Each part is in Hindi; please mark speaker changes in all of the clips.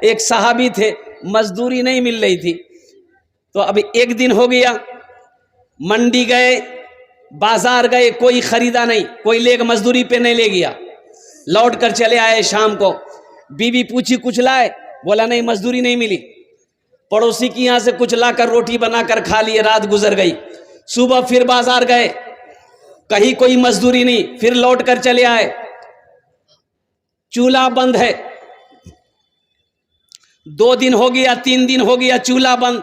Speaker 1: एक सहाबी थे, मजदूरी नहीं मिल रही थी, तो अब एक दिन हो गया, मंडी गए, बाजार गए, कोई खरीदा नहीं, कोई लेग मजदूरी पे नहीं ले गया, लौट कर चले आए। शाम को बीवी पूछी कुछ लाए, बोला नहीं मजदूरी नहीं मिली। पड़ोसी की यहाँ से कुछ लाकर रोटी बनाकर खा लिए, रात गुजर गई। सुबह फिर बाजार गए, कहीं कोई मजदूरी नहीं, फिर लौट कर चले आए, चूल्हा बंद है। 2 दिन हो गया, 3 दिन हो गया, चूल्हा बंद,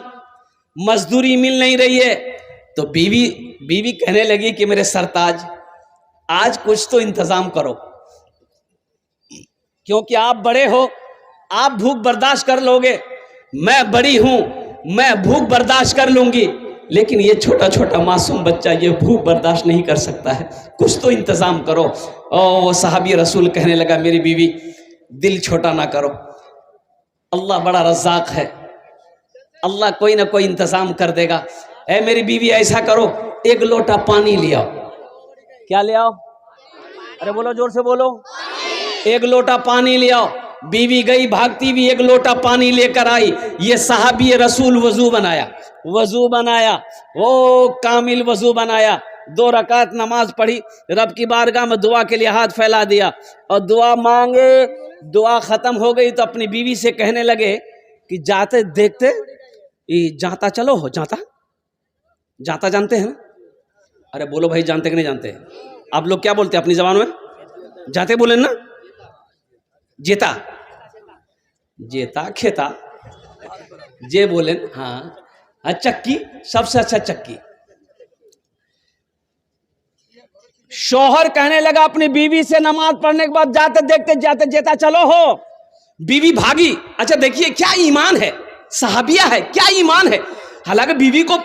Speaker 1: मजदूरी मिल नहीं रही है। तो बीवी कहने लगी कि मेरे सरताज, आज कुछ तो इंतजाम करो, क्योंकि आप बड़े हो, आप भूख बर्दाश्त कर लोगे, मैं बड़ी हूं, मैं भूख बर्दाश्त कर लूंगी, लेकिन ये छोटा छोटा मासूम बच्चा ये भूख बर्दाश्त नहीं कर सकता है, कुछ तो इंतजाम करो। ओ साहबी रसूल कहने लगा, मेरी बीवी दिल छोटा ना करो, अल्लाह बड़ा रज़ाक है, अल्लाह कोई ना कोई इंतजाम कर देगा। ऐ मेरी बीवी ऐसा करो, 1 लोटा पानी ले आओ। क्या ले आओ? अरे बोलो, जोर से बोलो। 1 लोटा पानी ले आओ। बीवी गई भागती हुई, 1 लोटा पानी लेकर आई। ये साहबी रसूल वजू बनाया, वो कामिल वजू बनाया, 2 रकात नमाज पढ़ी, रब की बारगाह में दुआ के लिए हाथ फैला दिया और दुआ मांगे। दुआ खत्म हो गई तो अपनी बीवी से कहने लगे कि जाते देखते जाता चलो हो, जाता जानते हैं ना? अरे बोलो भाई, जानते कि नहीं जानते? आप लोग क्या बोलते हैं अपनी जबान में? जाते बोले ना? जेता खेता जे बोले। हाँ, चक्की, सबसे अच्छा चक्की। शौहर कहने लगा अपनी बीवी से नमाज पढ़ने के बाद, जाते देखते जाते जेता चलो हो। बीवी भागी। अच्छा देखिए क्या ईमान है, सहाबिया है, क्या ईमान है। हालांकि बीवी को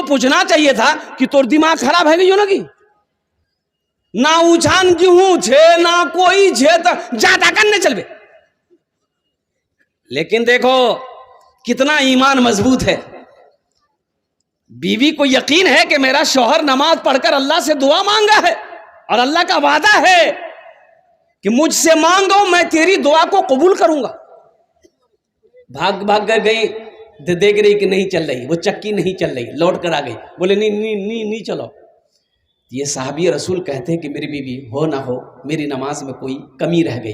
Speaker 1: पूछना चाहिए था कि तोर दिमाग खराब है नहीं हो ना, कि ना उछान गेहूं छे ना कोई छे तो ज्यादा करने चलबे। लेकिन देखो कितना ईमान मजबूत है। बीवी को यकीन है कि मेरा शौहर नमाज पढ़कर अल्लाह से दुआ मांगा है और अल्लाह का वादा है कि मुझसे मांगो मैं तेरी दुआ को कबूल करूंगा। भाग कर गई, देख रही कि नहीं चल रही, वो चक्की नहीं चल रही, लौट कर आ गई, बोले नहीं चलो। ये साहबी रसूल कहते हैं कि मेरी बीवी हो ना हो, मेरी नमाज में कोई कमी रह गई,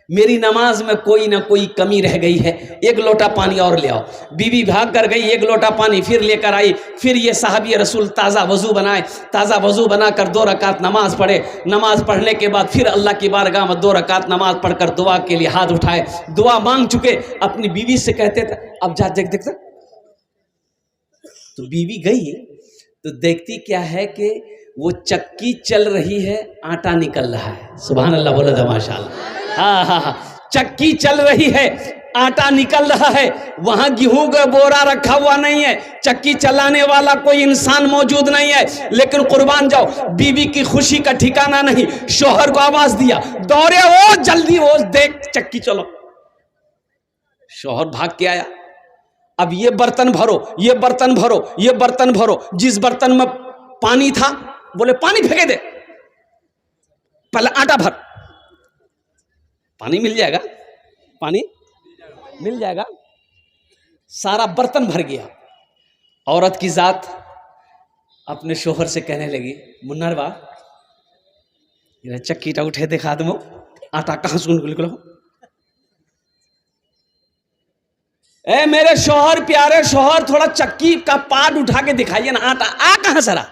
Speaker 1: मेरी नमाज में कोई ना कोई कमी रह गई है, 1 लोटा पानी और ले आओ। बीवी भाग कर गई, 1 लोटा पानी फिर लेकर आई। फिर ये साहबी रसूल ताज़ा वज़ू बनाकर 2 रकात नमाज पढ़े। नमाज पढ़ने के बाद फिर अल्लाह की बारगाह में 2 रकात नमाज पढ़कर दुआ के लिए हाथ उठाए, दुआ मांग चुके। अपनी बीवी से कहते थे अब जा देख। तो बीवी गई तो देखती क्या है कि वो चक्की चल रही है, आटा निकल रहा है। सुभान अल्लाह बोला था माशाअल्लाह। हाँ, चक्की चल रही है, आटा निकल रहा है, वहां गेहूं का बोरा रखा हुआ नहीं है, चक्की चलाने वाला कोई इंसान मौजूद नहीं है। लेकिन कुर्बान जाओ, बीवी की खुशी का ठिकाना नहीं। शौहर को आवाज दिया, दौड़े ओ जल्दी ओ देख चक्की चलो। शौहर भाग के आया, अब ये बर्तन भरो। जिस बर्तन में पानी था बोले पानी फेंके दे, पहले आटा भर, पानी मिल जाएगा। सारा बर्तन भर गया। औरत की जात अपने शोहर से कहने लगी, मुन्नर बा चक्कीटा उठे देखा दो, आटा कहाँ से निकलो। ए मेरे शौहर, प्यारे शौहर, थोड़ा चक्की का पार्ट उठा के दिखाइए ना, आटा आ कहां से रहा।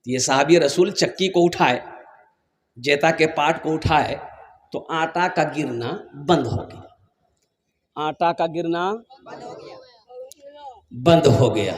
Speaker 1: ये साहबी रसूल चक्की को उठाए, जेता के पार्ट को उठाए तो आटा का गिरना बंद हो गया।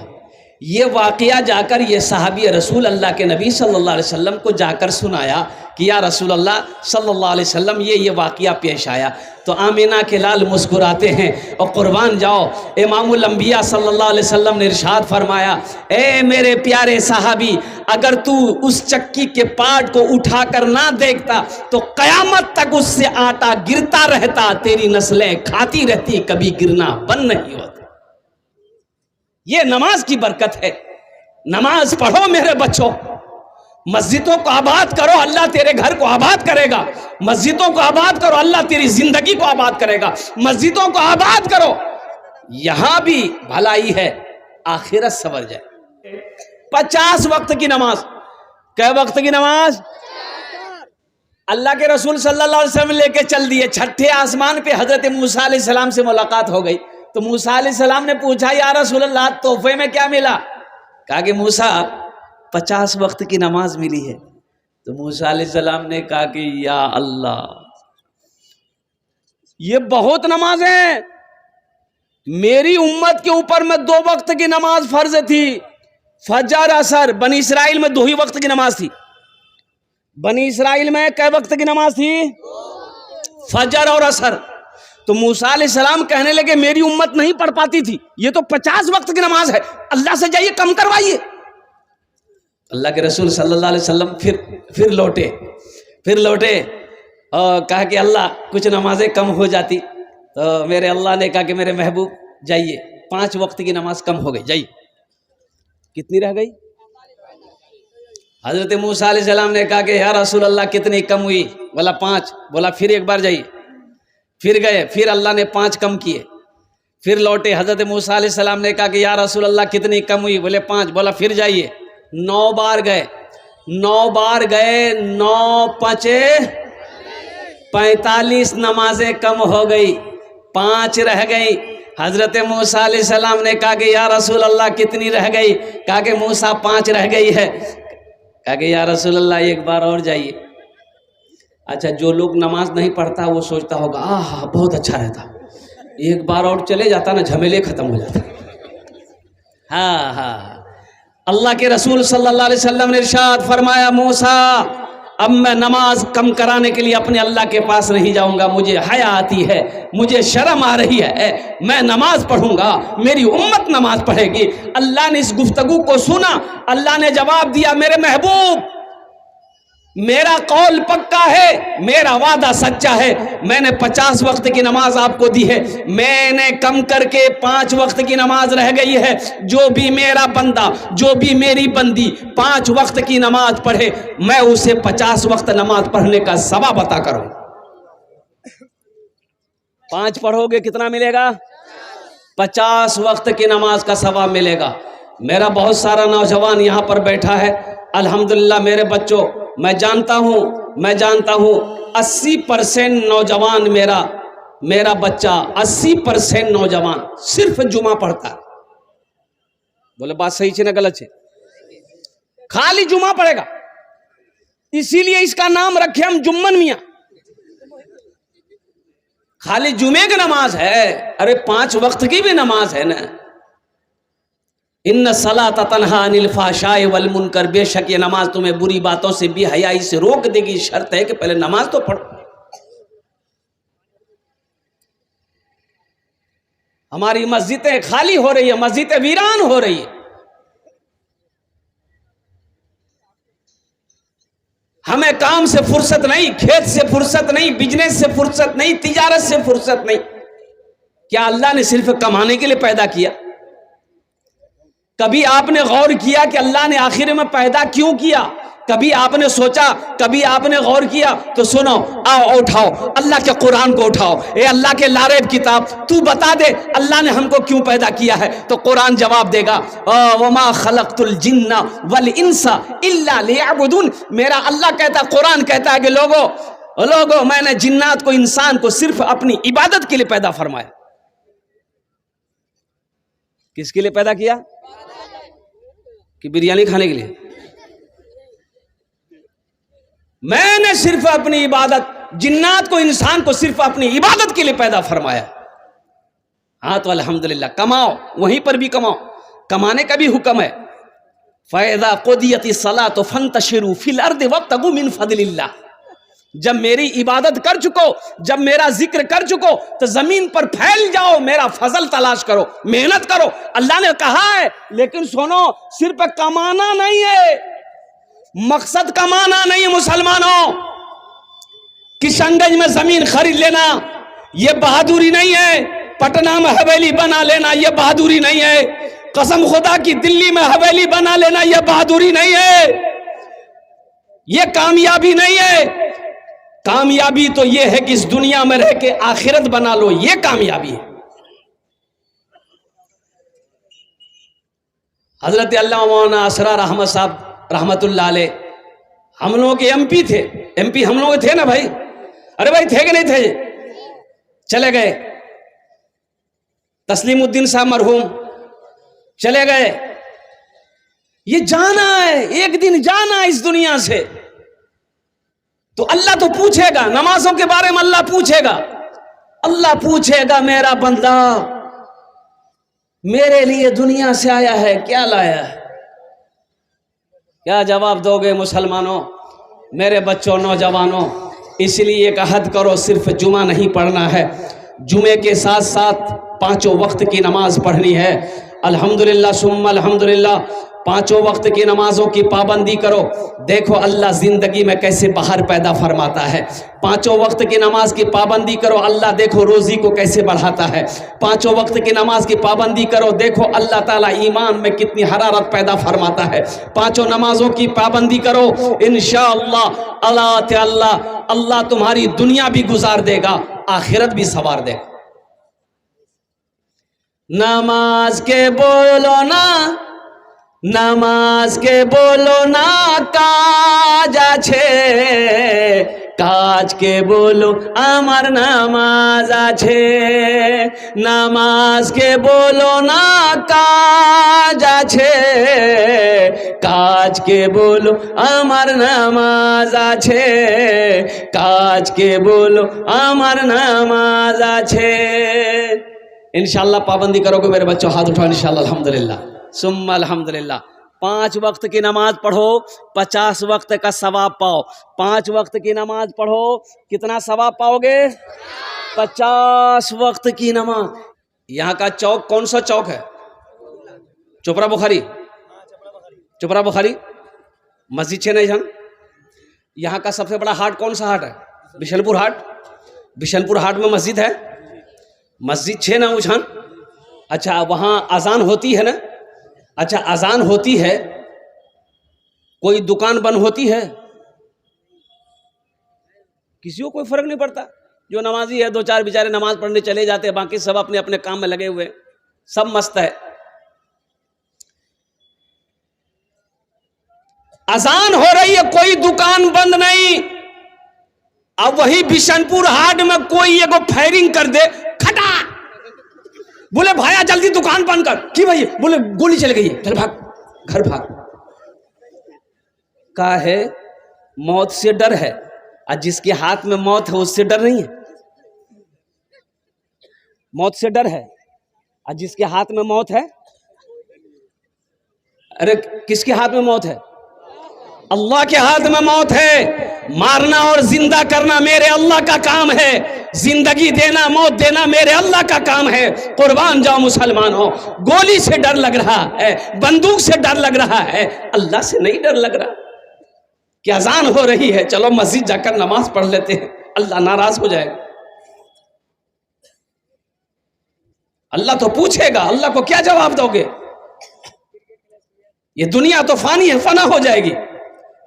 Speaker 1: ये वाकया जाकर ये साहबी रसूल अल्लाह के नबी सल्लल्लाहु अलैहि वसल्लम को जाकर सुनाया कि या रसूल अल्लाह सल्लल्लाहु अलैहि वसल्लम ये वाकया पेश आया। तो आमीना के लाल मुस्कुराते हैं और कुर्बान जाओ, इमामुल अंबिया सल्लल्लाहु अलैहि वसल्लम ने इरशाद फरमाया, ए मेरे प्यारे साहबी, अगर तू उस चक्की के पार्ट को उठा कर ना देखता तो कयामत तक उससे आटा गिरता रहता, तेरी नस्लें खाती रहती, कभी गिरना बंद नहीं होता। ये नमाज की बरकत है। नमाज पढ़ो मेरे बच्चों, मस्जिदों को आबाद करो, अल्लाह तेरे घर को आबाद करेगा। मस्जिदों को आबाद करो, अल्लाह तेरी जिंदगी को आबाद करेगा। मस्जिदों को आबाद करो, यहां भी भलाई है, आखिरत सवर जाए। 50 वक्त की नमाज। कै वक्त की नमाज? अल्लाह के रसूल सल्लल्लाहु अलैहि वसल्लम लेके चल दिए। छठे आसमान पे हजरत मूसा अलैहि सलाम से मुलाकात हो गई। तो मूसा अलैहि सलाम ने पूछा, या रसूल अल्लाह तोहफे में क्या मिला? कहा कि मूसा 50 वक्त की नमाज मिली है। तो मूसा अलैहिस्सलाम ने कहा कि या अल्लाह, ये बहुत नमाज है। मेरी उम्मत के ऊपर में 2 वक्त की नमाज फर्ज थी, फजर असर। बनी इसराइल में 2 ही वक्त की नमाज थी। बनी इसराइल में कै वक्त की नमाज थी? फजर और असर। तो मूसा अलैहिस्सलाम कहने लगे मेरी उम्मत नहीं पढ़ पाती थी, ये तो 50 वक्त की नमाज है, अल्लाह से जाइए कम करवाइए। अल्लाह के रसूल सल्लल्लाहु अलैहि वसल्लम फिर लौटे और कहा कि अल्लाह कुछ नमाजें कम हो जाती। तो मेरे अल्लाह ने कहा कि मेरे महबूब जाइए, 5 वक्त की नमाज कम हो गई, जाइए। कितनी रह गई? हजरत मूसा अलैहिस्सलाम ने कहा कि या रसूल अल्लाह कितनी कम हुई? बोला 5। बोला फिर एक बार जाइए। फिर गए, फिर अल्लाह ने 5 कम किए। फिर लौटे, हजरत मूसा अलैहिस्सलाम ने कहा कि या रसूल अल्लाह कितनी कम हुई? बोले 5। बोला फिर जाइए। 9 बार गए। 9 बार गए, 9 5 45 नमाजें कम हो गई, 5 रह गई। हजरत मूसा अलैहिस्सलाम ने कहा कि या रसूल अल्लाह कितनी रह गई? कहा कि मूसा 5 रह गई है। कहा कि या रसूल अल्लाह एक बार और जाइए। अच्छा, जो लोग नमाज नहीं पढ़ता वो सोचता होगा आह बहुत अच्छा रहता, एक बार और चले जाता ना, झमेले खत्म हो जाता। हाँ, अल्लाह के रसूल सल्लल्लाहु अलैहि वसल्लम ने इरशाद फरमाया, मूसा अब मैं नमाज कम कराने के लिए अपने अल्लाह के पास नहीं जाऊंगा, मुझे हया आती है, मुझे शर्म आ रही है, मैं नमाज पढ़ूंगा, मेरी उम्मत नमाज पढ़ेगी। अल्लाह ने इस गुफ्तगू को सुना। अल्लाह ने जवाब दिया, मेरे महबूब मेरा कौल पक्का है, मेरा वादा सच्चा है। मैंने 50 वक्त की नमाज आपको दी है, मैंने कम करके 5 वक्त की नमाज रह गई है। जो भी मेरा बंदा, जो भी मेरी बंदी 5 वक्त की नमाज पढ़े, मैं उसे 50 वक्त नमाज पढ़ने का सवाब अता करूं। 5 पढ़ोगे कितना मिलेगा? 50 वक्त की नमाज का सवाब मिलेगा। मेरा बहुत सारा नौजवान यहाँ पर बैठा है, अल्हम्दुलिल्लाह। मेरे बच्चों, मैं जानता हूँ 80% नौजवान, मेरा बच्चा 80% नौजवान सिर्फ जुमा पढ़ता है। बोले बात सही है ना गलत है? खाली जुमा पढ़ेगा, इसीलिए इसका नाम रखे हम जुम्मन मियाँ। खाली जुमे की नमाज है, अरे 5 वक्त की भी नमाज है ना। इन्ना सलात तन्हा अनिल फाशाए वल मुनकर, बेशक ये नमाज तुम्हें बुरी बातों से, बेहयाई से रोक देगी। शर्त है कि पहले नमाज तो पढ़ो। हमारी मस्जिदें खाली हो रही है, मस्जिदें वीरान हो रही है। हमें काम से फुर्सत नहीं, खेत से फुर्सत नहीं, बिजनेस से फुर्सत नहीं, तिजारत से फुर्सत नहीं। क्या अल्लाह ने सिर्फ कमाने के लिए पैदा किया? कभी आपने गौर किया कि अल्लाह ने आखिर में पैदा क्यों किया? कभी आपने सोचा, कभी आपने गौर किया? तो सुनो, आओ उठाओ अल्लाह के कुरान को उठाओ। ए अल्लाह के लारेब किताब, तू बता दे अल्लाह ने हमको क्यों पैदा किया है? तो कुरान जवाब देगा, वमा खलक़तुल जिन्ना वल इंसा इल्ला लियअबुदून। मेरा अल्लाह कहता, कुरान कहता है कि लोगों मैंने जिन्नात को, इंसान को सिर्फ अपनी इबादत के लिए पैदा फरमाया। किसके लिए पैदा किया? कि बिरयानी खाने के लिए? मैंने सिर्फ अपनी इबादत, जिन्नात को, इंसान को सिर्फ अपनी इबादत के लिए पैदा फरमाया। हाँ तो अल्हम्दुलिल्लाह, कमाओ, वहीं पर भी कमाओ, कमाने का भी हुक्म है। फ़इज़ा क़ुदियतिस सलातु फ़ंतशिरू फ़िल अर्दि वब्तगू मिन फ़ज़लिल्लाह। जब मेरी इबादत कर चुको, जब मेरा जिक्र कर चुको, तो जमीन पर फैल जाओ, मेरा फजल तलाश करो, मेहनत करो। अल्लाह ने कहा है, लेकिन सुनो, सिर्फ कमाना नहीं है, मकसद कमाना नहीं है। मुसलमानों, किशनगंज में जमीन खरीद लेना यह बहादुरी नहीं है, पटना में हवेली बना लेना यह बहादुरी नहीं है, कसम खुदा की दिल्ली में हवेली बना लेना यह बहादुरी नहीं है। ये कामयाबी नहीं है। कामयाबी तो ये है कि इस दुनिया में रह के आखिरत बना लो, ये कामयाबी है। हजरत अल्लामा मौलाना असरार अहमद साहब रहमतुल्लाह अलैह हम लोगों के एमपी थे। एमपी हम लोग थे ना भाई, अरे भाई थे कि नहीं थे? चले गए। तस्लीमुद्दीन साहब मरहूम चले गए। ये जाना है, एक दिन जाना है इस दुनिया से। तो अल्लाह तो पूछेगा, नमाजों के बारे में अल्लाह पूछेगा। अल्लाह पूछेगा मेरा बंदा मेरे लिए दुनिया से आया है, क्या लाया है? क्या जवाब दोगे मुसलमानों, मेरे बच्चों, नौजवानों? इसलिए एक अहद करो, सिर्फ जुमा नहीं पढ़ना है, जुमे के साथ साथ पांचों वक्त की नमाज पढ़नी है। अल्हम्दुलिल्लाह सुम्मा अल्हम्दुलिल्लाह, पांचों वक्त की नमाजों की पाबंदी करो। देखो अल्लाह जिंदगी में कैसे बाहर पैदा फरमाता है। पांचों वक्त की नमाज की पाबंदी करो, अल्लाह देखो रोजी को कैसे बढ़ाता है। पांचों वक्त की नमाज की पाबंदी करो, देखो अल्लाह ताला ईमान में कितनी हरारत पैदा फरमाता है। पांचों नमाजों की पाबंदी करो, इंशाअल्लाह अल्लाह तुम्हारी दुनिया भी गुजार देगा, आखिरत भी सवार देगा। नमाज के बोलो ना, नमाज के बोलो ना काज आछे, काज के बोलो आमार नामाज आछे। नमाज के बोलो ना काज आछे, काज के बोलो आमार नामाज आछे, काज के बोलो आमार नामाज आछे। इंशाअल्लाह पाबंदी करोगे मेरे बच्चों, हाथ उठाओ इंशाअल्लाह। अल्हम्दुलिल्लाह सुम्मा अल्हम्दुलिल्लाह। 5 वक्त की नमाज पढ़ो, 50 वक्त का सवाब पाओ। 5 वक्त की नमाज पढ़ो, कितना सवाब पाओगे? 50 वक्त की नमाज। यहाँ का चौक कौन सा चौक है? चोपड़ा बुखारी, चोपड़ा बुखारी मस्जिद छे नहीं जान। यहाँ का सबसे बड़ा हाट कौन सा हाट है? बिशनपुर हाट। बिशनपुर हाट में मस्जिद है, मस्जिद छे ना उछान। अच्छा वहाँ अजान होती है ना? अच्छा अजान होती है, कोई दुकान बंद होती है? किसी को कोई फर्क नहीं पड़ता। जो नमाजी है 2-4 बेचारे नमाज पढ़ने चले जाते हैं, बाकी सब अपने अपने काम में लगे हुए, सब मस्त है। अजान हो रही है, कोई दुकान बंद नहीं। अब वही बिशनपुर हाट में कोई एगो फायरिंग कर दे, खटा, बोले भाया जल्दी दुकान बंद कर। कि भाई? बोले गोली चल गई है, चल भाग, घर भाग। का है मौत से डर है, और जिसके हाथ में मौत है उससे डर नहीं है। मौत से डर है, और जिसके हाथ में मौत है, अरे किसके हाथ में मौत है? अल्लाह के हाथ में मौत है। मारना और जिंदा करना मेरे अल्लाह का काम है। जिंदगी देना, मौत देना मेरे अल्लाह का काम है। कुर्बान जाओ मुसलमानों। गोली से डर लग रहा है, बंदूक से डर लग रहा है, अल्लाह से नहीं डर लग रहा। कि अजान हो रही है, चलो मस्जिद जाकर नमाज पढ़ लेते हैं, अल्लाह नाराज हो जाएगा। अल्लाह तो पूछेगा, अल्लाह को क्या जवाब दोगे? ये दुनिया तो फानी है, फना हो जाएगी।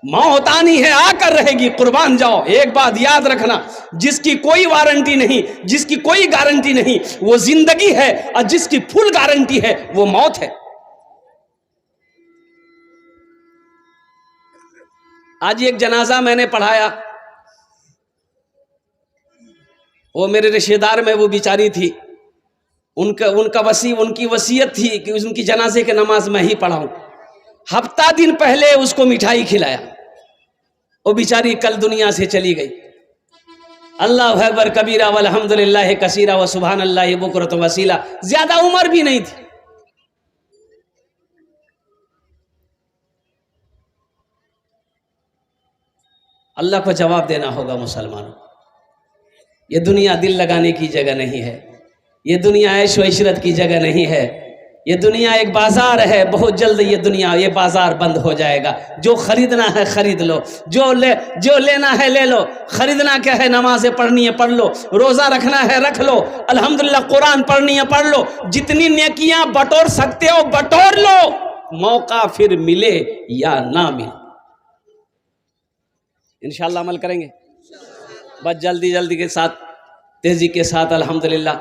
Speaker 1: मौत आनी है, आकर रहेगी, कुर्बान जाओ। एक बात याद रखना, जिसकी कोई वारंटी नहीं, जिसकी कोई गारंटी नहीं, वो जिंदगी है, और जिसकी फुल गारंटी है वो मौत है। आज एक जनाजा मैंने पढ़ाया, वो मेरे रिश्तेदार में वो बेचारी थी, उनकी वसीयत थी कि उनकी जनाजे के नमाज मैं ही पढ़ाऊं। हफ्ता दिन पहले उसको मिठाई खिलाया, वो बेचारी कल दुनिया से चली गई। अल्लाह अकबर कबीरा वल्हम्दुलिल्लाह कसीरा व सुभान अल्लाह बुकरत वसीला। ज्यादा उम्र भी नहीं थी। अल्लाह को जवाब देना होगा मुसलमानों। ये दुनिया दिल लगाने की जगह नहीं है, ये दुनिया ऐश व इशरत की जगह नहीं है। ये दुनिया एक बाजार है, बहुत जल्द ये बाजार बंद हो जाएगा। जो खरीदना है खरीद लो, जो लेना है ले लो। खरीदना क्या है? नमाजें पढ़नी है पढ़ लो, रोजा रखना है रख लो, अल्हम्दुलिल्लाह कुरान पढ़नी है पढ़ लो, जितनी नेकियां बटोर सकते हो बटोर लो, मौका फिर मिले या ना मिले। इंशाअल्लाह अमल करेंगे। बस जल्दी जल्दी के साथ, तेज़ी के साथ अल्हम्दुलिल्लाह।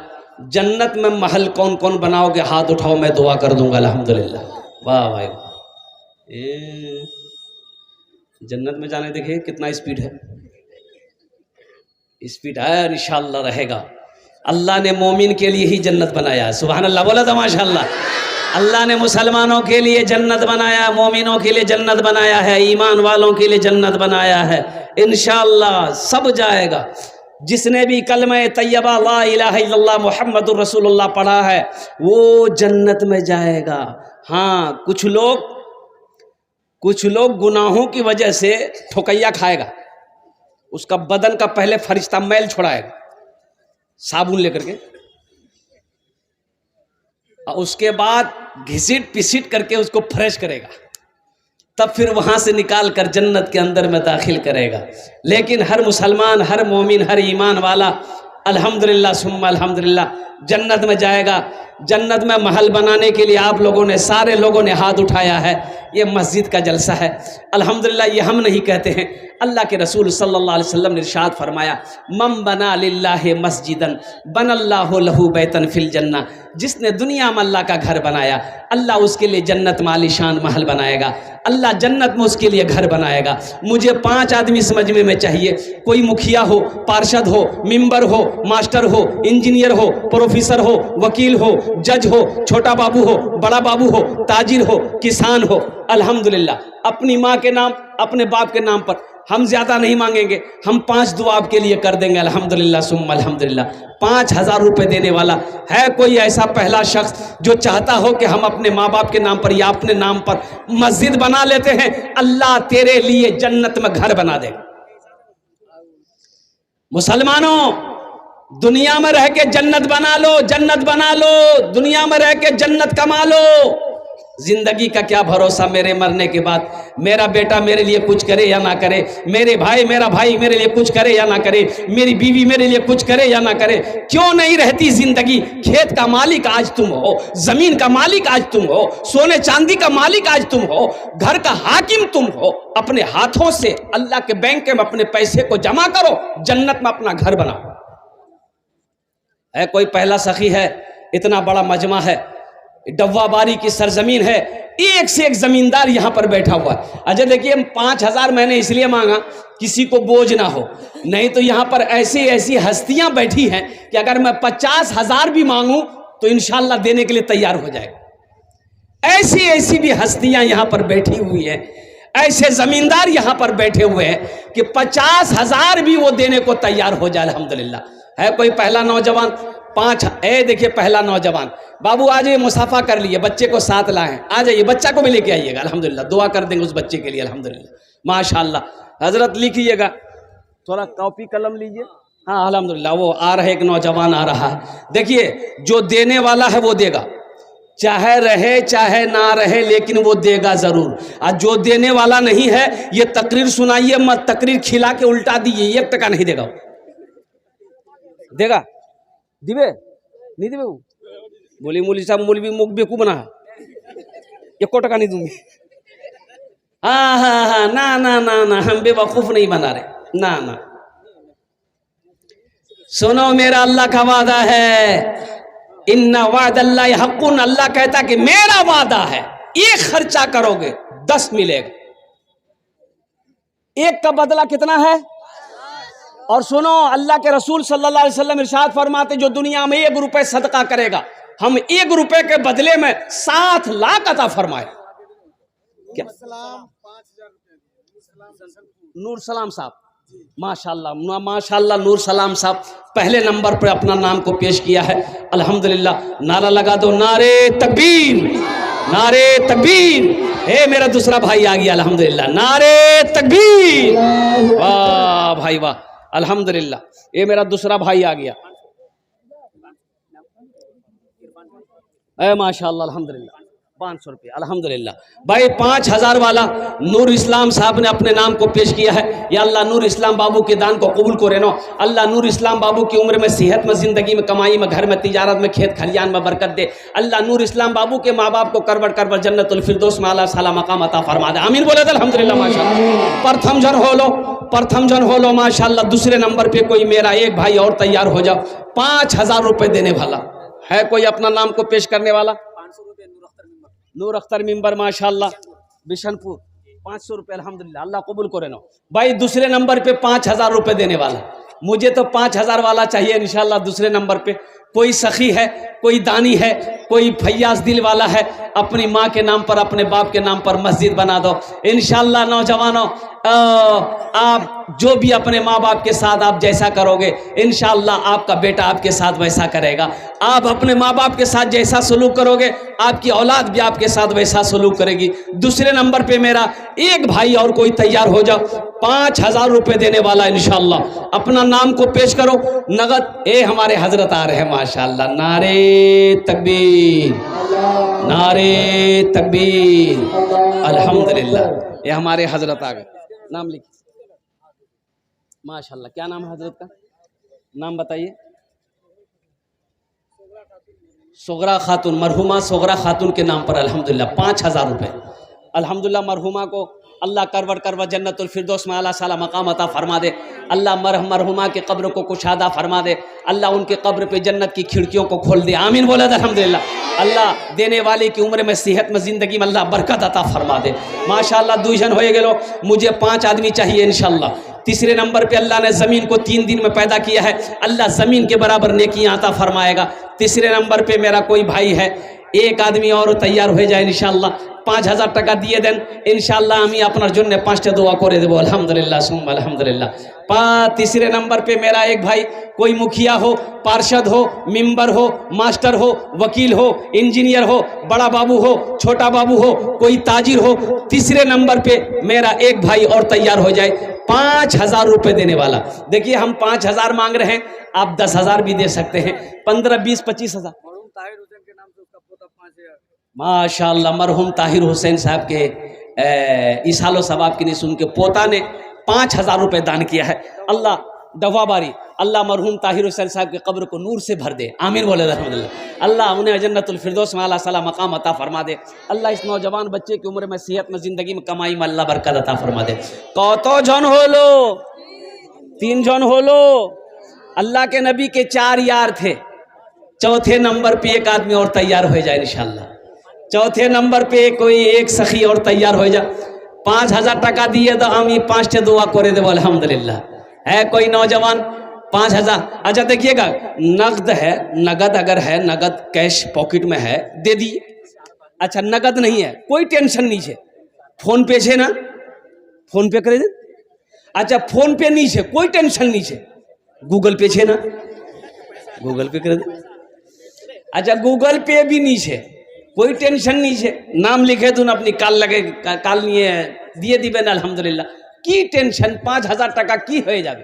Speaker 1: जन्नत में महल कौन कौन बनाओगे, हाथ उठाओ, मैं दुआ कर दूंगा अल्हम्दुलिल्लाह। वाह भाई, जन्नत में जाने देखिए कितना स्पीड है, स्पीड है, इंशाअल्लाह रहेगा। अल्लाह ने मोमिन के लिए ही जन्नत बनाया है, सुभान अल्लाह, बोला था माशाअल्लाह। अल्लाह ने मुसलमानों के लिए जन्नत बनाया, मोमिनों के लिए जन्नत बनाया है, ईमान वालों के लिए जन्नत बनाया है। इंशाअल्लाह सब जाएगा। जिसने भी कलमा तैयबा ला इलाहा इल्लल्लाह मुहम्मदुर रसूलुल्लाह पढ़ा है वो जन्नत में जाएगा। हाँ, कुछ लोग गुनाहों की वजह से ठोकैया खाएगा, उसका बदन का पहले फरिश्ता मैल छुड़ाएगा साबुन लेकर के, और उसके बाद घिसीट पिसीट करके उसको फ्रेश करेगा, तब फिर वहां से निकाल कर जन्नत के अंदर में दाखिल करेगा। लेकिन हर मुसलमान, हर मोमिन, हर ईमान वाला अल्हम्दुलिल्लाह सुम्मा अल्हम्दुलिल्लाह जन्नत में जाएगा। जन्नत में महल बनाने के लिए आप लोगों ने, सारे लोगों ने हाथ उठाया है, ये मस्जिद का जलसा है अल्हम्दुलिल्लाह। ये हम नहीं कहते हैं, अल्लाह के रसूल सल्लल्लाहु अलैहि वसल्लम ने इरशाद फरमाया, मम बना लिल्लाहि मस्जिदन बनल्लाहु लहू बैतन फिल जन्ना। जिसने दुनिया में अल्लाह का घर बनाया, अल्लाह उसके लिए जन्नत में आलीशान महल बनाएगा, अल्लाह जन्नत में उसके लिए घर बनाएगा। मुझे 5 आदमी इस मजमे में चाहिए, कोई मुखिया हो, पार्षद हो, मेंबर हो, मास्टर हो, इंजीनियर हो, प्रोफेसर हो, वकील हो, जज हो, छोटा बाबू हो, बड़ा बाबू हो, ताजिर हो, किसान हो, अल्हम्दुलिल्लाह अपनी माँ के नाम, अपने बाप के नाम पर हम ज्यादा नहीं मांगेंगे, हम 5 दुआ आपके लिए कर देंगे अल्हम्दुलिल्लाह सुम्मा अल्हम्दुलिल्लाह। 5000 रुपये देने वाला है कोई ऐसा पहला शख्स जो चाहता हो कि हम अपने माँ बाप के नाम पर या अपने नाम पर मस्जिद बना लेते हैं, अल्लाह तेरे लिए जन्नत में घर बना देगा। मुसलमानों, दुनिया में रह के जन्नत बना लो, जन्नत बना लो, दुनिया में रह के जन्नत कमा लो। जिंदगी का क्या भरोसा मेरे मरने के बाद, मेरा बेटा मेरे लिए कुछ करे या ना करे, मेरा भाई मेरे लिए कुछ करे या ना करे, मेरी बीवी मेरे लिए कुछ करे या ना करे, क्यों नहीं रहती जिंदगी। खेत का मालिक आज तुम हो, जमीन का मालिक आज तुम हो, सोने चांदी का मालिक आज तुम हो, घर का हाकिम तुम हो। अपने हाथों से अल्लाह के बैंक में अपने पैसे को जमा करो, जन्नत में अपना घर बनाओ। है कोई पहला सखी है, इतना बड़ा मजमा है, डब्वा बारी की सरजमीन है, एक से एक जमींदार यहां पर बैठा हुआ है। अच्छा देखिए, 5000 मैंने इसलिए मांगा किसी को बोझ ना हो, नहीं तो यहां पर ऐसी ऐसी हस्तियां बैठी हैं कि अगर मैं 50,000 भी मांगूं तो इंशाल्लाह देने के लिए तैयार हो जाएगा। ऐसी ऐसी भी हस्तियां यहां पर बैठी हुई हैं, ऐसे जमींदार यहां पर बैठे हुए हैं कि 50,000 भी वो देने को तैयार हो जाए अल्हम्दुलिल्लाह। है कोई पहला नौजवान, 5 देखिए पहला नौजवान, बाबू आ जाइए, मुसाफा कर लिए, बच्चे को साथ लाएं, आ जाइए, बच्चा को भी लेके आइएगा अल्हम्दुलिल्लाह, दुआ कर देंगे उस बच्चे के लिए अल्हम्दुलिल्लाह माशाअल्लाह। हजरत लिखिएगा, थोड़ा कॉपी कलम लीजिए। हाँ अल्हम्दुलिल्लाह, वो आ रहे, एक नौजवान आ रहा है। देखिए, जो देने वाला है वो देगा, चाहे रहे चाहे ना रहे, लेकिन वो देगा जरूर। और जो देने वाला नहीं है, ये तकरीर सुनाइए मत, तकरीर खिला के उल्टा दीजिए, 1 टका नहीं देगा। देगा दिवे नहीं दिवे, वो बोली मौलवी साहब, मौलवी मुख बेकू बना, 1 टका नहीं दूंगी। हाँ हाँ हाँ, ना ना ना ना, हम बेवकूफ नहीं बना रहे, ना ना। सुनो, मेरा अल्लाह का वादा है, इन्ना वादल्लाहि हक़्क़ुन, अल्लाह कहता कि मेरा वादा है, 1 खर्चा करोगे 10 मिलेगा। 1 का बदला कितना है? और सुनो, अल्लाह के रसूल सल्लल्लाहु अलैहि वसल्लम इरशाद फरमाते, जो दुनिया में 1 रुपए सदका करेगा, हम 1 रुपए के बदले में 7 लाख अता फरमाए। क्या? नूर सलाम साहब, माशाल्लाह माशाल्लाह, नूर सलाम साहब पहले नंबर पर अपना नाम को पेश किया है अल्हम्दुलिल्लाह। नारा लगा दो, नारे तकबीर, नारे तकबीर। हे मेरा दूसरा भाई आ गया अल्हम्दुलिल्लाह, नारे तकबीर। वाह भाई वाह, अल्हम्दुलिल्लाह, ये मेरा दूसरा भाई आ गया, माशाल्लाह अल्हम्दुलिल्लाह। 500 रुपये अल्हम्दुलिल्लाह। भाई 5000 वाला नूर इस्लाम साहब ने अपने नाम को पेश किया है। या अल्लाह नूर इस्लाम बाबू के दान को कबूल करे नो। अल्लाह नूर इस्लाम बाबू की उम्र में, सेहत में, जिंदगी में, कमाई में, घर में, तिजारत में, खेत खलियान में बरकत दे। अल्लाह नूर इस्लाम बाबू के माँ बाप को करबट करबट जन्नतुल फिरदौस में आला साला मकाम अता फरमा दे। आमीन बोले अल्हम्दुलिल्लाह माशाअल्लाह। प्रथम जन हो लो, प्रथम जन हो लो माशाल्लाह। दूसरे नंबर पे कोई मेरा एक भाई और तैयार हो जाओ, 5,000 रुपये देने वाला है। कोई अपना नाम को पेश करने वाला?
Speaker 2: 500 रुपये
Speaker 1: नूर अख्तर मिंबर माशाल्लाह बिशनपुर, 500 रुपये अल्हम्दुलिल्लाह, अल्लाह कबूल करे ना भाई। दूसरे नंबर पे 5,000 रुपये देने वाला, मुझे तो 5,000 वाला चाहिए इंशाल्लाह। दूसरे नंबर पे कोई सखी है, कोई दानी है, कोई फैयाज दिल वाला है, अपनी माँ के नाम पर अपने बाप के नाम पर मस्जिद बना दो इंशाल्लाह। नौजवानों, आप जो भी अपने माँ बाप के साथ आप जैसा करोगे इंशाल्लाह आपका बेटा आपके साथ वैसा करेगा। आप अपने माँ बाप के साथ जैसा सलूक करोगे आपकी औलाद भी आपके साथ वैसा सलूक करेगी। दूसरे नंबर पे मेरा एक भाई और कोई तैयार हो जाओ, 5,000 रुपये देने वाला इंशाल्लाह। अपना नाम को पेश करो नगद। ए हमारे हजरत आ रहे हैं माशाल्लाह। नारे तकबीर, नारे तकबीर, अल्हम्दुलिल्लाह। ये हमारे हजरत आ गए। नाम लिख माशाल्लाह। क्या नाम है हजरत का? नाम बताइए। सोगरा खातून, मरहुमा सोगरा खातून के नाम पर अल्हम्दुलिल्लाह 5,000 रुपये। अल्हम्दुलिल्लाह मरहुमा को अल्लाह करवट जन्नतुल फिरदौस में आला साला मकाम अता फरमा दे। अल्लाह मरहुमा के कब्र को कुशादा फरमा दे। अल्लाह उनके कब्र पे जन्नत की खिड़कियों को खोल दे। आमीन बोला अल्हम्दुलिल्लाह। अल्लाह देने वाले की उम्र में सेहत में ज़िंदगी में अल्लाह बरकत अता फरमा दे माशाल्लाह। 2 जन हो गेलो, मुझे 5 आदमी चाहिए इंशाल्लाह। तीसरे नंबर पे अल्लाह ने ज़मीन को 3 दिन में पैदा किया है, अल्लाह ज़मीन के बराबर नेकियां अता फरमाएगा। तीसरे नंबर पे मेरा कोई भाई है, एक आदमी और तैयार हो जाए इंशाल्लाह। 5,000 টাকা দিয়ে দেন इंशाल्लाह। আমি আপনার জন্য 5টা দোয়া করে দেবো अल्हम्दुलिल्लाह सुम्मा अल्हम्दुलिल्लाह। तीसरे नंबर पे मेरा एक भाई, कोई मुखिया हो, पार्षद हो, मेंबर हो, मास्टर हो, वकील हो, इंजीनियर हो, बड़ा बाबू हो, छोटा बाबू हो, कोई ताजिर हो, तीसरे नंबर पे मेरा एक भाई और तैयार हो जाए, 5,000 रुपये देने वाला। देखिए हम 5,000 मांग रहे हैं, आप 10,000 भी दे सकते हैं, 15, 20, 25,000।
Speaker 2: ताहिर हुसैन के नाम से उसका पोता 5,000
Speaker 1: माशाल्लाह। मरहूम ताहिर हुसैन साहब के इसालो सवाब की निस उनके पोता ने 5,000 रुपये दान किया है। अल्लाह दफा बारी, अल्लाह मरहूम ताहिर हुसैन साहब के कब्र को नूर से भर दे। आमीन बोले अल्हम्दुलिल्लाह। अल्लाह उन्हें जन्नतुल फिरदौस में आला साला मकाम अता फरमा दे। अल्लाह इस नौजवान बच्चे की उम्र में, सेहत में, ज़िंदगी में, कमाई में अल्लाह बरकत अता फरमा दे। कतो जन हो लो? 3 जन हो लो। अल्लाह के नबी के 4 यार थे। चौथे नंबर पे एक आदमी और तैयार हो जाए इंशाल्लाह। चौथे नंबर पे कोई एक सखी और तैयार हो जाए, 5,000 টাকা दिए तो हम 5टे दुआ करे देव अल्हम्दुलिल्लाह। है कोई नौजवान? 5,000। अच्छा देखिएगा, नगद है, नगद अगर है, नगद कैश पॉकेट में है दे दिए। अच्छा नगद नहीं है, कोई टेंशन नहीं है, फोन पे है ना, फोन पे करे दे। अच्छा फोन पे नहीं है, कोई टेंशन नहीं है, गूगल पे है ना, गूगल पे करे दे। अच्छा गूगल पे भी नहीं है, कोई टेंशन नहीं है, नाम लिखे तुम अपनी काल लगे काल नहीं दिए दिबेन अल्हम्दुलिल्लाह। की टेंशन? 5,000 টাকা की हो जाए?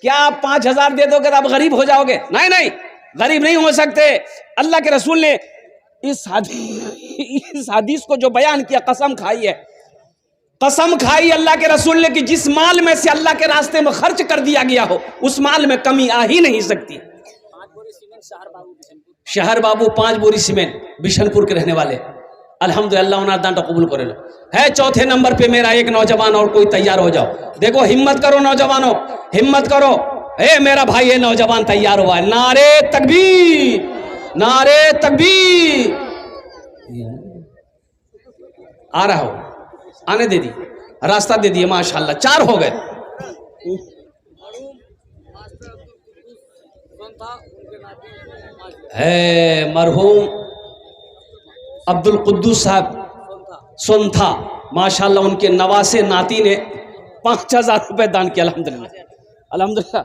Speaker 1: क्या आप 5,000 दे दोगे तो आप गरीब हो जाओगे? नहीं नहीं, गरीब नहीं हो सकते। अल्लाह के रसूल ने इस हदीस को जो बयान किया, कसम खाई है, कसम खाई अल्लाह के रसूल ने कि जिस माल में से अल्लाह के रास्ते में खर्च कर दिया गया हो उस माल में कमी आ ही नहीं सकती। शहर बाबू 5 बोरी सीमेंट बिशनपुर के रहने वाले, अल्हम्दुलिल्लाह उन्हें दान कबूल करे लो। है चौथे नंबर पे मेरा एक नौजवान और कोई तैयार हो जाओ। देखो हिम्मत करो नौजवानों, हिम्मत करो। ए मेरा भाई है नौजवान तैयार हुआ है, नारे तकबीर, नारे तकबीर। आ रहा हो, आने दे दी, रास्ता दे दिए माशाल्लाह। 4 हो गए। है मरहूम अब्दुल कुद्दूस साहब सोनथा माशाल्लाह, उनके नवासे नाती ने 5,000 रुपये दान किया अल्हम्दुलिल्लाह अल्हम्दुलिल्लाह।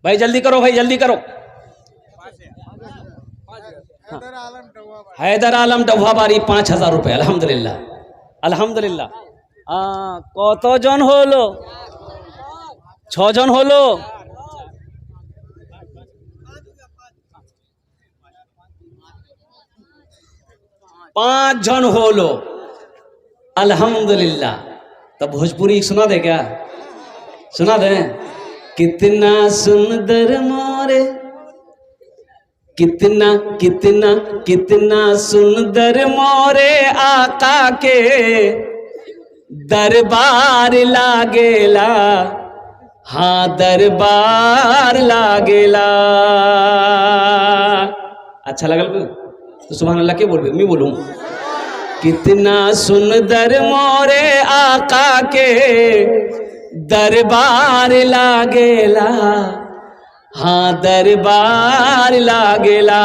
Speaker 1: भाई जल्दी करो, भाई जल्दी करो। हैदर आलम डवाबारी 5,000 रुपये अल्हम्दुलिल्लाह अल्हम्दुलिल्लाह। কত জন হলো? 6 জন হলো। पांच जन होलो अल्हम्दुलिल्लाह। तो भोजपुरी सुना दे क्या? सुना दे। कितना सुंदर मोरे, कितना कितना कितना सुंदर मोरे आका के दरबार लागेला, हाँ दरबार लागेला। अच्छा लगा तो सुभान अल्लाह के बोल, मैं बोलूं कितना सुंदर मोरे आका के दरबार लागेला, हाँ दरबार लागेला।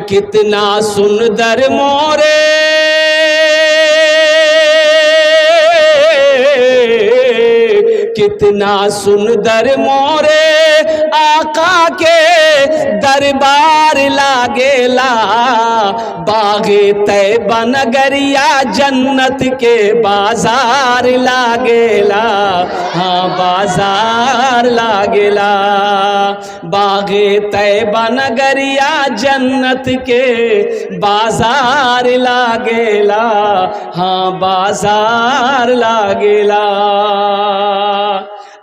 Speaker 1: कितना सुंदर मोरे कितना सुंदर मोरे आका के दरबार लागेला। बागे तैबा नगरिया जन्नत के बाजार लागेला, हाँ बाजार लागेला। बागे तैबा नगरिया जन्नत के बाजार लागेला, हाँ बाजार लागेला।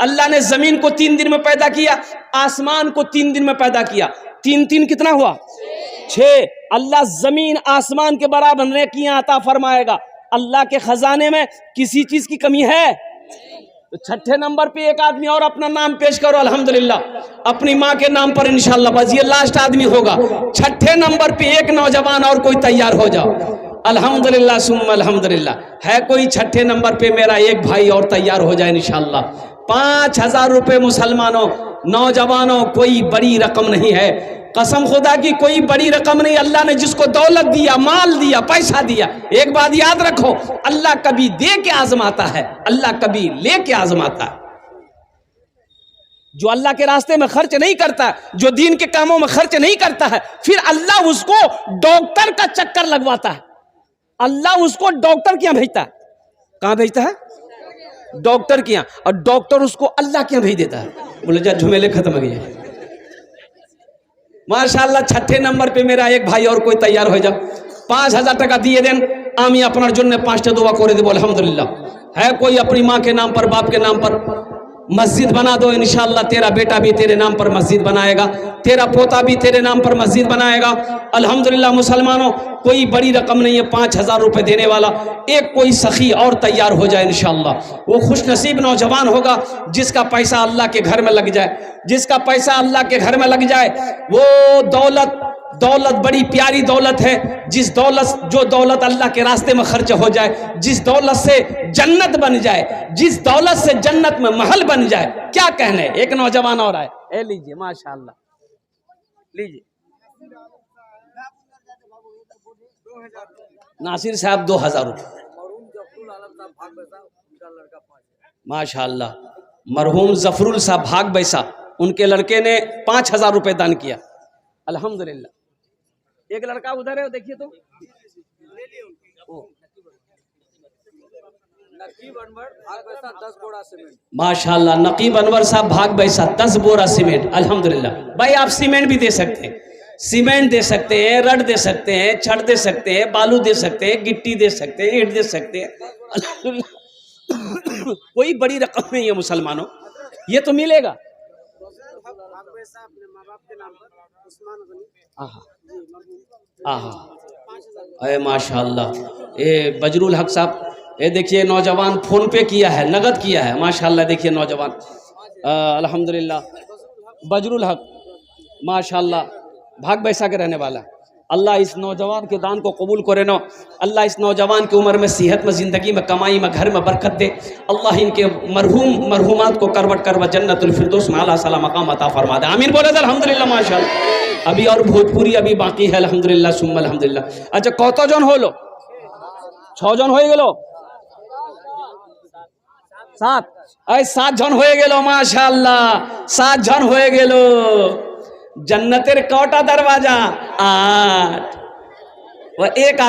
Speaker 1: अल्लाह ने जमीन को 3 दिन में पैदा किया, आसमान को 3 दिन में पैदा किया। 3 3 कितना हुआ? 6। अल्लाह जमीन आसमान के बराबर नेकियां अता फरमाएगा। अल्लाह के खजाने में किसी चीज की कमी है? तो छठे नंबर पे एक आदमी और अपना नाम पेश करो अल्हम्दुलिल्लाह, अपनी माँ के नाम पर इंशाअल्लाह, बस ये लास्ट आदमी होगा। छठे नंबर पे एक नौजवान और कोई तैयार हो जाओ। अल्हम्दुलिल्लाह सुम्मा अल्हम्दुलिल्लाह। है कोई छठे नंबर पे? मेरा एक भाई और तैयार हो जाए इंशाअल्लाह। 5000 रुपये मुसलमानों, नौजवानों, कोई बड़ी रकम नहीं है, कसम खुदा की कोई बड़ी रकम नहीं। अल्लाह ने जिसको दौलत दिया, माल दिया, पैसा दिया, एक बात याद रखो, अल्लाह कभी दे के आजमाता है, अल्लाह कभी ले के आजमाता है। जो अल्लाह के रास्ते में खर्च नहीं करता, जो दीन के कामों में खर्च नहीं करता है, फिर अल्लाह उसको डॉक्टर का चक्कर लगवाता है। अल्लाह उसको डॉक्टर के यहाँ भेजता है। कहाँ भेजता है? डॉक्टर के यहाँ। और डॉक्टर उसको अल्लाह के यहाँ भेज देता है। बोले जा झुमेले खत्म हो गए। माशाअल्लाह छठे नंबर पे मेरा एक भाई और कोई तैयार हो जाओ। 5000 টাকা दिए दें, आमी अपना जन्ने 5टा दुआ करे देबो अल्हम्दुलिल्लाह। है कोई अपनी माँ के नाम पर, बाप के नाम पर मस्जिद बना दो, इंशाअल्लाह तेरा बेटा भी तेरे नाम पर मस्जिद बनाएगा, तेरा पोता भी तेरे नाम पर मस्जिद बनाएगा। अल्हम्दुलिल्लाह मुसलमानों, कोई बड़ी रकम नहीं है 5000 रुपये देने वाला। एक कोई सखी और तैयार हो जाए इंशाअल्लाह, वो खुश नसीब नौजवान होगा जिसका पैसा अल्लाह के घर में लग जाए, जिसका पैसा अल्लाह के घर में लग जाए। वो दौलत बड़ी प्यारी दौलत है, जो दौलत अल्लाह के रास्ते में खर्च हो जाए, जिस दौलत से जन्नत बन जाए, जिस दौलत से जन्नत में महल बन जाए, क्या कहने। एक नौजवान और आए, ए लीजिए माशाअल्लाह, लीजिए नासिर साहब 2000 रुपये माशाअल्लाह। मरहूम जफरुल साहब भाग बैसा, उनके लड़के ने 5000 रुपये दान किया अल्हम्दुलिल्लाह। एक लड़का उधर है, देखिए तो माशाअल्लाह। नकीब अनवर साहब भाग बैसा 10 बोरा सीमेंट अल्हम्दुलिल्लाह। भाई आप सीमेंट भी दे सकते हैं, सीमेंट दे सकते हैं, रड दे सकते हैं, छड़ दे सकते हैं, बालू दे सकते हैं, गिट्टी दे सकते हैं, ईंट दे सकते हैं अल्हम्दुलिल्लाह। कोई बड़ी रकम नहीं है मुसलमानों, ये तो मिलेगा। अरे माशाअल्लाह। ये बजरुल हक साहब, ये देखिए नौजवान फोन पे किया है, नगद किया है माशाअल्लाह। देखिए नौजवान अल्हम्दुलिल्लाह, बजरुल हक माशाअल्लाह, भाग बैसा के रहने वाला। अल्लाह इस नौजवान के दान को कबूल करे नो। अल्लाह इस नौजवान की उम्र में, सेहत में, ज़िंदगी में, कमाई में, घर में बरकत दे। अल्लाह इनके मरहूमात को करवट करवा जन्नतुल फिरदौस में आला साला मकाम अता फरमा दे। आमीन बोले अल्हम्दुलिल्लाह माशाअल्लाह। अभी और भोजपुरी अभी बाकी है अल्हम्दुलिल्लाह सुम्मा अल्हम्दुलिल्लाह। अच्छा कतजन हलो? 6 জন হয়ে গেল, 7 জন হয়ে গেল মাশাআল্লাহ। 7 জন হয়ে গেল। जन्नतेर कौटा दरवाजा 8। वह एक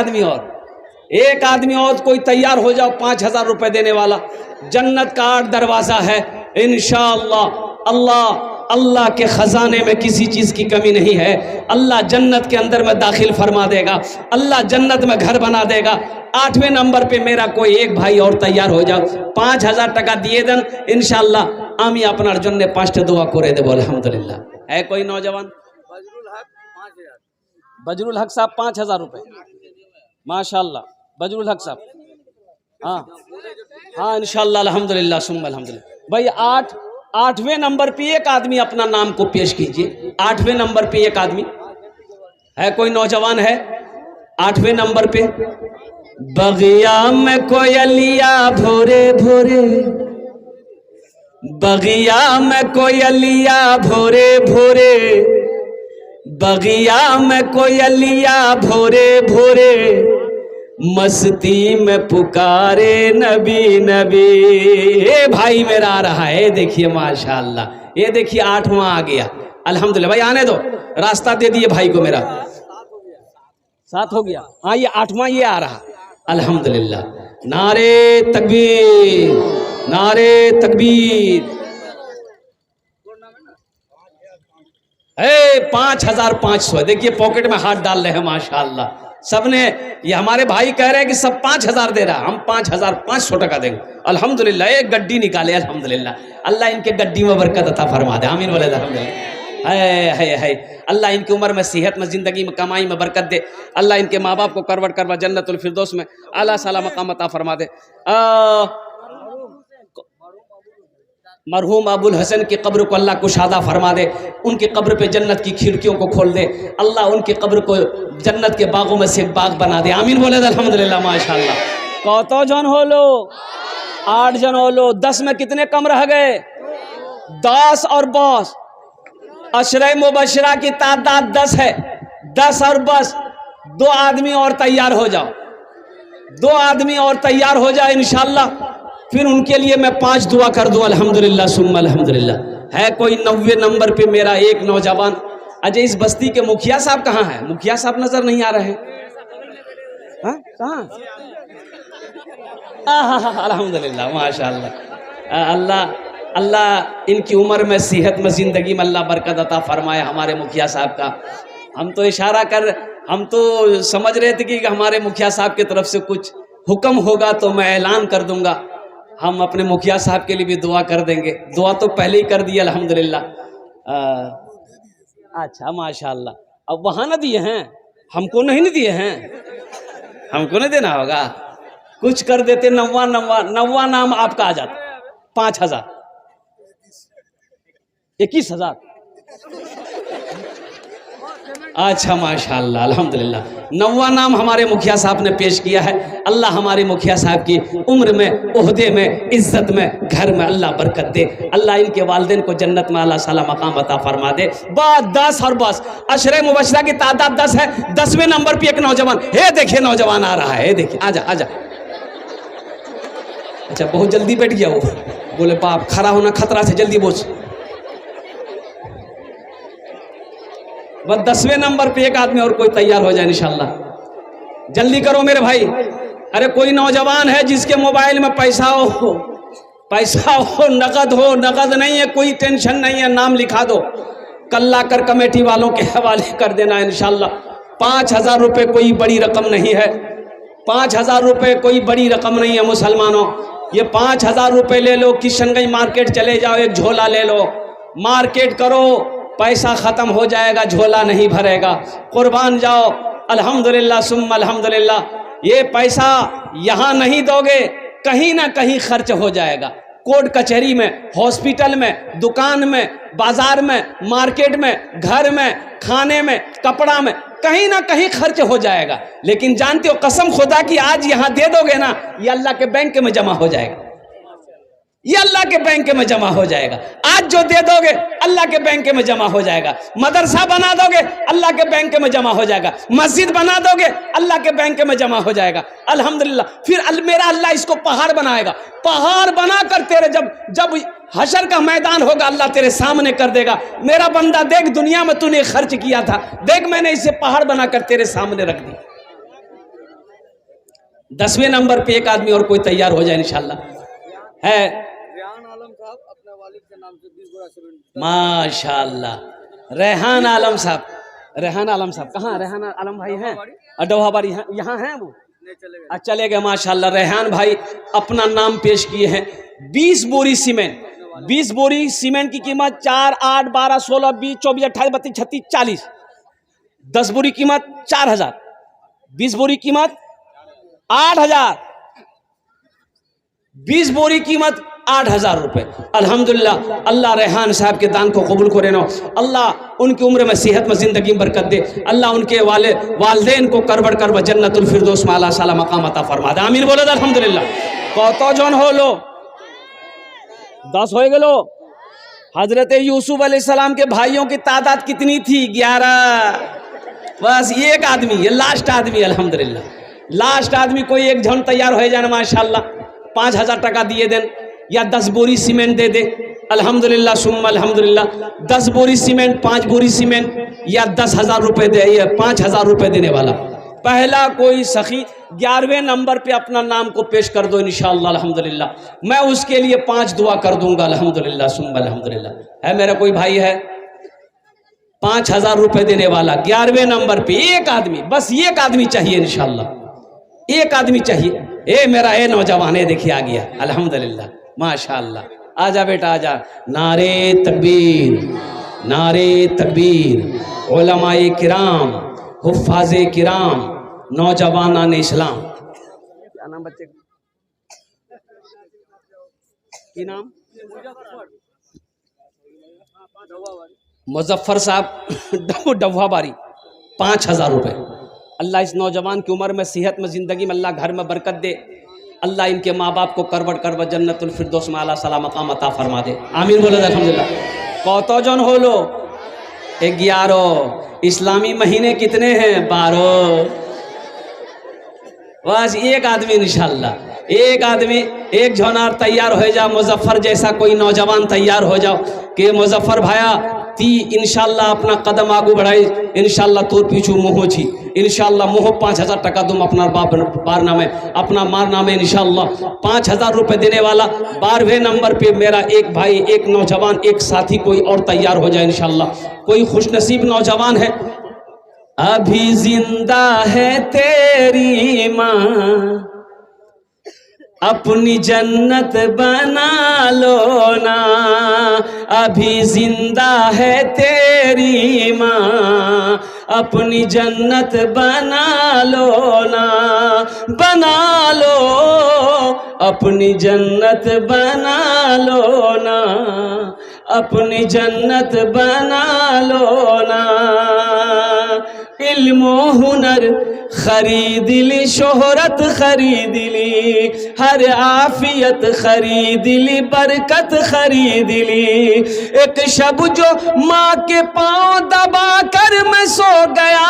Speaker 1: आदमी और कोई तैयार हो जाओ, 5000 रुपये देने वाला। जन्नत का 8 दरवाजा है इंशाअल्लाह। अल्लाह के खजाने में किसी चीज की कमी नहीं है। अल्लाह जन्नत के अंदर में दाखिल फरमा देगा, अल्लाह जन्नत में घर बना देगा। 8वें नंबर पे मेरा कोई एक भाई और तैयार हो जाओ, 5000 টাকা दिए देन इंशाअल्लाह। आमी अपनार जन्ने 5টা দোয়া করে দেব আলহামদুলিল্লাহ। है कोई नौजवान? बजरुल हक साहब 5,000 रुपये, माशाल्लाह। बजरुल हक साहब, हाँ हाँ इंशाल्लाह, अल्हम्दुलिल्लाह सुम्मा अल्हम्दुलिल्लाह। भाई 8वें नंबर पे एक आदमी अपना नाम को पेश कीजिए। 8वें नंबर पे एक आदमी है, कोई नौजवान है 8वें नंबर पे। बगिया में कोयलिया भोरे भोरे, बगिया में कोयलिया भोरे भोरे, बगिया में कोयलिया भोरे भोरे, मस्ती में पुकारे नबी नबी। ये भाई मेरा आ रहा है, देखिए माशाल्लाह, ये देखिए 8वां आ गया, अल्हम्दुलिल्लाह। भाई आने दो, रास्ता दे दिए भाई को मेरा। 7 हो गया, हाँ ये 8वां ये आ रहा, अल्हम्दुलिल्लाह। नारे तकबीर, नारे तकबीर। 5,500, देखिए पॉकेट में हाथ डाल रहे हैं माशाल्लाह सबने। ये हमारे भाई कह रहे हैं कि सब 5,000 दे रहा, हम 5,500 टका देंगे, अल्हम्दुलिल्लाह। एक गड्डी निकाले, अल्हम्दुलिल्लाह। अल्लाह इनके गड्डी में बरकत अता फरमा दे, आमीन बोले अल्हम्दुलिल्लाह। है अल्लाह इनकी उम्र में, सेहत में, जिंदगी में, कमाई में बरकत दे। अल्लाह इनके माँ बाप को करवट करवा जन्नतुल फिरदौस में आला साला मकाम अता फरमा दे। मरहूम अबुल हसन की कब्र को अल्लाह कुशादा फरमा दे, उनकी कब्र पे जन्नत की खिड़कियों को खोल दे। अल्लाह उनकी कब्र को जन्नत के बागों में से एक बाग बना दे, आमीन बोले अल्हम्दुलिल्लाह माशाल्लाह। कौतो जन हो लो, 8 जन हो लो, 10 में कितने कम रह गए? 10 और बस। अशरे मुबशरा की तादाद 10 है, 10 और बस 2 आदमी और तैयार हो जाओ, 2 आदमी और तैयार हो जाए इंशाल्लाह। फिर उनके लिए मैं 5 दुआ कर दूं, अल्हम्दुलिल्लाह सुम्मा अल्हम्दुलिल्लाह। है कोई 90 नंबर पे मेरा एक नौजवान। अजय इस बस्ती के मुखिया साहब कहाँ हैं? मुखिया साहब नजर नहीं आ रहे हैं, कहाँ? अल्हम्दुलिल्लाह माशाल्लाह। अल्लाह अल्लाह इनकी उम्र में, सेहत में, जिंदगी में अल्लाह बरकत अता फरमाए हमारे मुखिया साहब का। हम तो इशारा कर, हम तो समझ रहे थे कि हमारे मुखिया साहब की तरफ से कुछ हुक्म होगा तो मैं ऐलान कर दूंगा। हम अपने मुखिया साहब के लिए भी दुआ कर देंगे, दुआ तो पहले ही कर दी अल्हम्दुलिल्लाह। अच्छा माशाल्लाह। अब वहाँ ना दिए हैं, हमको नहीं दिए हैं, हमको नहीं देना होगा, कुछ कर देते। 90 नाम आपका आ जाता, 5,000, 21,000। अच्छा माशाल्लाह अल्हम्दुलिल्लाह। 90 नाम हमारे मुखिया साहब ने पेश किया है। अल्लाह हमारे मुखिया साहब की उम्र में, ओहदे में, इज्जत में, घर में अल्लाह बरकत दे। अल्लाह इनके वालिदैन को जन्नत में अल्लाह साला मकाम अता फरमा दे। बात 10 और बस। अशरे मुबशरा की तादाद 10 है, 10वें नंबर पे एक नौजवान है, देखिए नौजवान आ रहा है, देखिए आजा आजा। अच्छा बहुत जल्दी बैठ गया वो, बोले बाप खड़ा होना खतरा से, जल्दी बोझ। बस 10वें नंबर पे एक आदमी और कोई तैयार हो जाए इंशाल्लाह, जल्दी करो मेरे भाई। अरे कोई नौजवान है जिसके मोबाइल में पैसा हो, पैसा हो, नगद हो, नगद नहीं है कोई टेंशन नहीं है, नाम लिखा दो, कल लाकर कमेटी वालों के हवाले कर देना इंशाल्लाह। 5,000 रुपये कोई बड़ी रकम नहीं है, 5,000 रुपये कोई बड़ी रकम नहीं है मुसलमानों। ये 5,000 रुपये ले लो, किशनगंज मार्केट चले जाओ, एक झोला ले लो, मार्केट करो, पैसा ख़त्म हो जाएगा, झोला नहीं भरेगा। कुर्बान जाओ, अल्हम्दुलिल्लाह सुम्मा अल्हम्दुलिल्लाह। ये पैसा यहाँ नहीं दोगे, कहीं ना कहीं खर्च हो जाएगा, कोर्ट कचहरी में, हॉस्पिटल में, दुकान में, बाजार में, मार्केट में, घर में, खाने में, कपड़ा में, कहीं ना कहीं खर्च हो जाएगा। लेकिन जानते हो कसम खुदा की, आज यहाँ दे दोगे ना, ये अल्लाह के बैंक में जमा हो जाएगा, ये अल्लाह के बैंक में जमा हो जाएगा। आज जो दे दोगे अल्लाह के बैंक में जमा हो जाएगा। मदरसा बना दोगे अल्लाह के बैंक में जमा हो जाएगा, मस्जिद बना दोगे अल्लाह के बैंक में जमा हो जाएगा। अल्हम्दुलिल्लाह। फिर मेरा अल्लाह इसको पहाड़ बनाएगा, पहाड़ बनाकर तेरे जब हशर का मैदान होगा अल्लाह तेरे सामने कर देगा, मेरा बंदा देख दुनिया में तूने खर्च किया था, देख मैंने इसे पहाड़ बनाकर तेरे सामने रख दी। 10वें नंबर पे एक आदमी और कोई तैयार हो जाए इंशाल्लाह। है माशाल्लाह रेहान आलम साहब, रेहान आलम साहब कहाँ? रेहान आलम भाई हैं अडोहाबारी, यहाँ हैं वो, चले गए माशाल्लाह। रेहान भाई अपना नाम पेश किए हैं। 20 बोरी सीमेंट, 20 बोरी सीमेंट की कीमत 4, 8, 12, 16, 20, 24, 28, 32, 36, 40, 10 बोरी कीमत 4,000, 20 बोरी कीमत 8,000, 20 बोरी कीमत 8,000 रुपए। अल्हम्दुलिल्लाह, अल्लाह रेहान साहब के दान को कबूल करे ना, अल्लाह उनकी उम्र में सेहत में जिंदगी में बरकत दे, अल्लाह उनके वालिदैन को करबड़ करब जन्नतुल फिरदौस में अल्लाह साला मकाम अता फरमा दे। आमीन बोले अल्हम्दुलिल्लाह। कत जन होलो? 10 हो गलो। हजरत यूसुफ अलैहिस्सलाम के भाइयों की तादाद कितनी थी? 11। बस एक आदमी, ये लास्ट आदमी, अल्हम्दुलिल्लाह लास्ट आदमी। कोई एक जन तैयार हो जाना माशाल्लाह, 5,000 टका दिए देन या 10 बोरी सीमेंट दे दे, अल्हम्दुलिल्लाह सुम्मा अल्हम्दुलिल्लाह। 10 बोरी सीमेंट, 5 बोरी सीमेंट या 10,000 रुपये दे, या 5,000 रुपये देने वाला पहला कोई सखी 11वें नंबर पे अपना नाम को पेश कर दो इंशाअल्लाह अल्हम्दुलिल्लाह। मैं उसके लिए 5 दुआ कर दूंगा अल्हम्दुलिल्लाह सुम्मा अल्हम्दुलिल्लाह। है मेरा कोई भाई है 5,000 रुपये देने वाला 11वें नंबर पे? एक आदमी, बस एक आदमी चाहिए इंशाअल्लाह, एक आदमी चाहिए। ए मेरा ए नौजवान है, देखिए आ गया अल्हम्दुलिल्लाह माशाअल्लाह। आजा बेटा आजा। नारे तकबीर, नारे तकबीर। उलमाए किराम, हुफ्फाज़े किराम, नौजवानान इस्लाम। क्या नाम बच्चे का? की नाम? मुजफ्फर साहब डब्बाबारी। 5,000 रुपये। अल्लाह इस नौजवान की उम्र में, सेहत में, ज़िंदगी में अल्लाह घर में बरकत दे, अल्लाह इनके माँ बाप को करबड़ करबड़ जन्नतुल फिरदौस में आला सला मकाम अता फरमा दे। आमीन बोले अल्हम्दुलिल्लाह। कत जन होलो? 11। इस्लामी महीने कितने हैं? 12। बस एक आदमी इंशाअल्लाह, एक आदमी, एक झोनार तैयार हो जाओ। मुजफ्फर जैसा कोई नौजवान तैयार हो जाओ कि मुजफ्फर भाया ती इंशाअल्लाह अपना कदम आगू बढ़ाई, इंशाअल्लाह तोर पीछू मोहो छी, इंशाअल्लाह मोहो 5,000 टका तुम अपना बार नामे, अपना मार नामे इंशाअल्लाह 5,000 रुपये देने वाला। 12वें नंबर पे मेरा एक भाई, एक नौजवान, एक साथी कोई और तैयार हो जाए इंशाअल्लाह। कोई खुशनसीब नौजवान है? अभी जिंदा है तेरी माँ, अपनी जन्नत बना लो ना। अभी जिंदा है तेरी माँ, अपनी जन्नत बना लो ना, बना लो, अपनी जन्नत बना लो ना, अपनी जन्नत बना लो ना। इल्म हुनर खरीद ली, शोहरत खरीद ली, हर आफियत खरीद ली, बरकत खरीद ली। एक शब जो माँ के पाँव दबा कर मैं सो गया,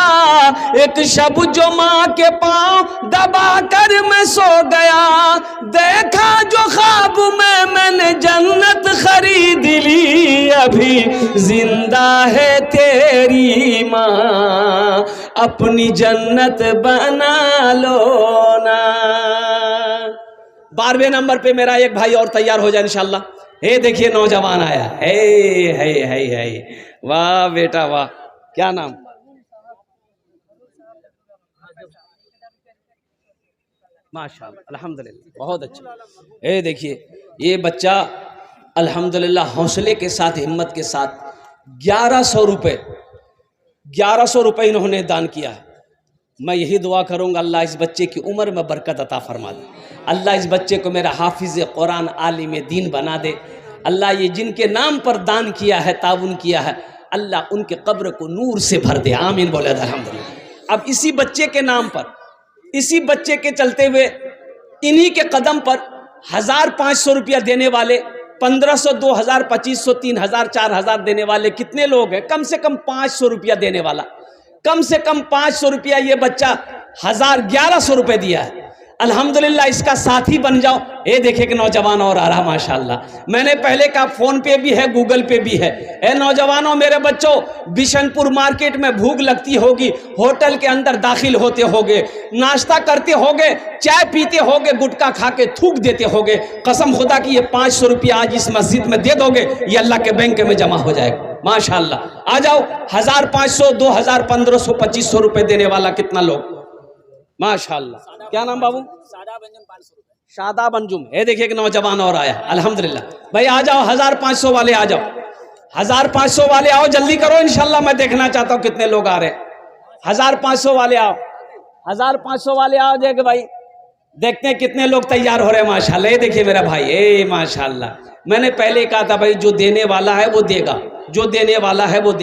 Speaker 1: एक शब जो माँ के पाँव दबा कर मैं सो गया, देखा जो ख्वाब में मैंने जन्नत खरीद ली। अभी जिंदा है तेरी माँ, अपनी जन्नत बना लो ना। 12वें नंबर पे मेरा एक भाई और तैयार हो जाए इंशाअल्लाह। हे देखिए नौजवान आया है। वाह बेटा वाह। क्या नाम? माशाअल्लाह अल्हम्दुलिल्लाह, बहुत अच्छा। ये देखिए ये बच्चा अल्हम्दुलिल्लाह हौसले के साथ, हिम्मत के साथ 1100 रुपये इन्होंने दान किया है। मैं यही दुआ करूंगा अल्लाह इस बच्चे की उम्र में बरकत अता फरमा दे, अल्लाह इस बच्चे को मेरा हाफिज कुरान आलिम दीन बना दे। अल्लाह ये जिनके नाम पर दान किया है, ताउन किया है, अल्लाह उनके कब्र को नूर से भर दे। आमीन बोले अल्हम्दुलिल्लाह। अब इसी बच्चे के नाम पर, इसी बच्चे के चलते हुए, इन्हीं के कदम पर 1,500 रुपया देने वाले, 1,500, 2,000, 2,500, 3,000, 4,000 देने वाले कितने लोग हैं? कम से कम 500 रुपया देने वाला, कम से कम 500 रुपया। ये बच्चा 1,1100 रुपये दिया है। अल्हम्दुलिल्लाह इसका साथी बन जाओ। ये देखे कि नौजवान और आ रहा माशाल्लाह। मैंने पहले कहा फोन पे भी है, गूगल पे भी है। ए नौजवानों, मेरे बच्चों, बिशनपुर मार्केट में भूख लगती होगी, होटल के अंदर दाखिल होते होगे, नाश्ता करते होगे, चाय पीते होगे, गुटखा खा के थूक देते होगे। कसम खुदा की ये 500 रुपया आज इस मस्जिद में दे दोगे, ये अल्लाह के बैंक में जमा हो जाएगा माशाल्लाह। आ जाओ। 1,500, 2,000, 1,500, 2,500 रुपये देने वाला कितना लोग माशाल्लाह। क्या नाम बाबू? शादाब अंजुम। ये देखिए कि नौजवान और आया अल्हम्दुलिल्लाह। भाई आ जाओ, 1,500 वाले आ जाओ, 1,500 वाले आओ, जल्दी करो इंशाल्लाह। मैं देखना चाहता हूँ कितने लोग आ रहे हैं। 1500 वाले आओ, 1500 वाले आओ देख भाई, देखते हैं कितने लोग तैयार हो रहे हैं। माशाल्लाह, ये देखिए मेरा भाई, ए माशाल्लाह। मैंने पहले कहा था भाई, जो देने वाला है वो देगा, जो देने वाला है वो देगा।